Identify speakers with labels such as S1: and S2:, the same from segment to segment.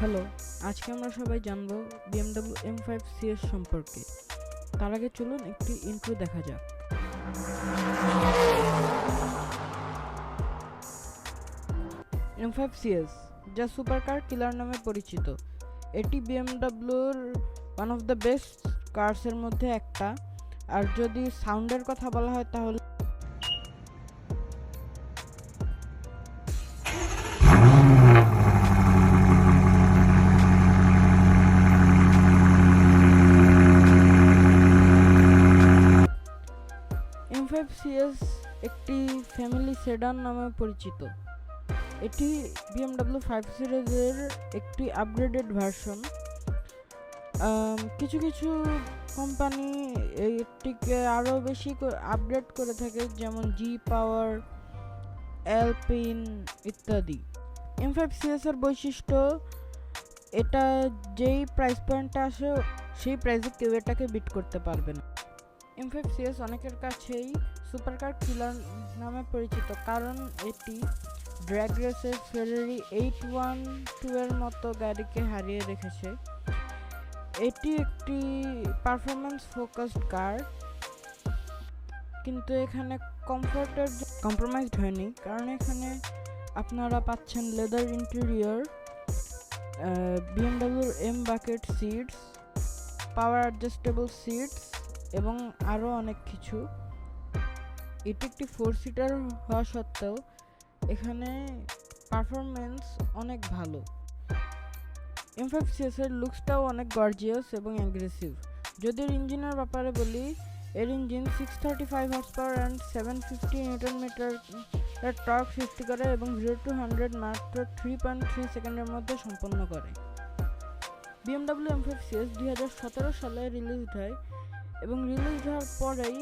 S1: Hello, আজকে আমরা সবাই জানবো BMW M5 CS সম্পর্কে। তার আগে চলুন একটি ইন্ট্রো দেখা যাক। M5 CS, যা সুপারকার কিলার নামে পরিচিত, এটি BMWর ওয়ান অফ দ্য বেস্ট কার্সের মধ্যে একটা। আর যদি সাউন্ডের কথা বলা হয় তাহলে M5 CS একটি ফ্যামিলি সেডান নামে পরিচিত। এটি BMW 5 সিরিজের একটি আপগ্রেডেড ভার্সন। কিছু কিছু কোম্পানি এটিকে আরও বেশি আপগ্রেড করে থাকে, যেমন জি পাওয়ার, অ্যালপিন ইত্যাদি। M5 CS এর বৈশিষ্ট্য, এটা যেই প্রাইস পয়েন্টে আসে সেই প্রাইসে কেউ এটাকে বিট করতে পারবে না। M5 CS অনেকের কাছেই সুপারকার কিলার নামে পরিচিত, কারণ এটি ড্র্যাগ রেসে ফেরারি 812 এর মতো গাড়িকে হারিয়ে রেখেছে। এটি একটি পারফরম্যান্স ফোকাসড কার, কিন্তু এখানে কমফোর্টের কম্প্রোমাইজড হয়নি, কারণ এখানে আপনারা পাচ্ছেন leather interior, BMW M bucket seats, power adjustable seats এবং আরও অনেক কিছু। এটি একটি 4 সিটার হওয়া সত্ত্বেও এখানে পারফরমেন্স অনেক ভালো। M5 CS এর লুকসটাও অনেক গর্জিয়াস এবং অ্যাগ্রেসিভ। যদি এর ইঞ্জিনের ব্যাপারে বলি, এর engine 635 horse power and 750 newton metre torque সৃষ্টি করে এবং 0 to 100 মাত্র 3.3 সেকেন্ডের মধ্যে সম্পন্ন করে। BMW M5 CS 2017 সালে রিলিজ হয় এবং রিলিজ হওয়ার পরেই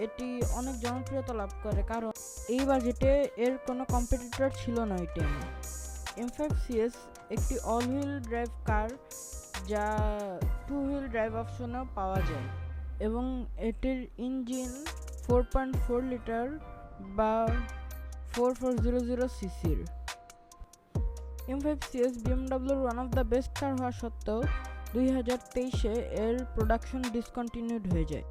S1: এটি অনেক জনপ্রিয়তা লাভ করে, কারণ এই বাজেটে এর কোনো কম্পিটিটর ছিল না ওই টাইমে। M5 CS একটি অল হুইল ড্রাইভ কার, যা 2 হুইল ড্রাইভ অপশনেও পাওয়া যায়, এবং এটির ইঞ্জিন 4.4 লিটার বা 4400 সিসির। M5 CS BMWর one of the best car হওয়া সত্ত্বেও 2023-এ এর প্রোডাকশন ডিসকন্টিনিউড হয়ে যায়।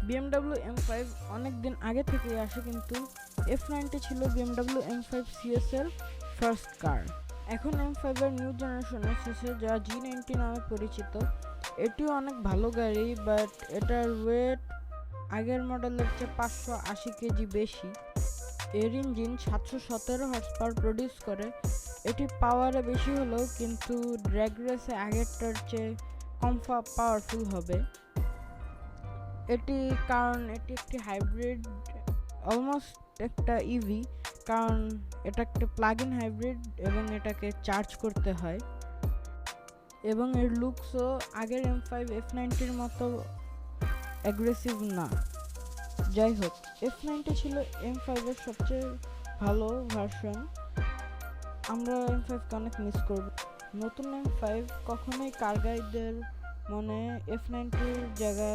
S1: BMW M5 অনেক দিন আগে থেকেই আসে, কিন্তু F90 ছিল BMW M5 CS এর ফার্স্ট কার। এখন M5 এর নিউ জেনারেশন এসেছে, যা G90 নামে পরিচিত। এটিও অনেক ভালো গাড়ি, বাট এটার ওয়েট আগের মডেলের চেয়ে 580 কেজি বেশি। এর ইঞ্জিন 717 হর্স পাওয়ার প্রডিউস করে। এটি পাওয়ারে বেশি হলেও কিন্তু ড্র্যাগ রেসে আগেরটার চেয়ে কম পাওয়ারফুল হবে। কারণ এটি একটি হাইব্রিড, অলমোস্ট একটা ইভি, কারণ এটা একটা প্লাগ ইন হাইব্রিড এবং এটাকে চার্জ করতে হয়। এবং এর লুকসও আগের M5 F90-র মতো অ্যাগ্রেসিভ না। যাই হোক, F90 ছিল M5 এর সবচেয়ে ভালো ভার্সন। আমরা M5কে অনেক মিস করব। নতুন M5 কখনোই কার গাইডদের মনে F90-র জায়গা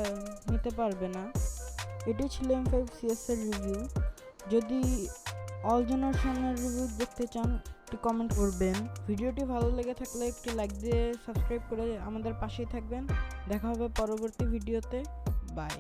S1: নিতে পারবে না। এটি ছিল M5 CS এর রিভিউ। যদি অল জেনারেশনের রিভিউ দেখতে চান, একটি কমেন্ট করবেন। ভিডিওটি ভালো লেগে থাকলে একটি লাইক দিয়ে সাবস্ক্রাইব করে আমাদের পাশেই থাকবেন। দেখা হবে পরবর্তী ভিডিওতে। বাই।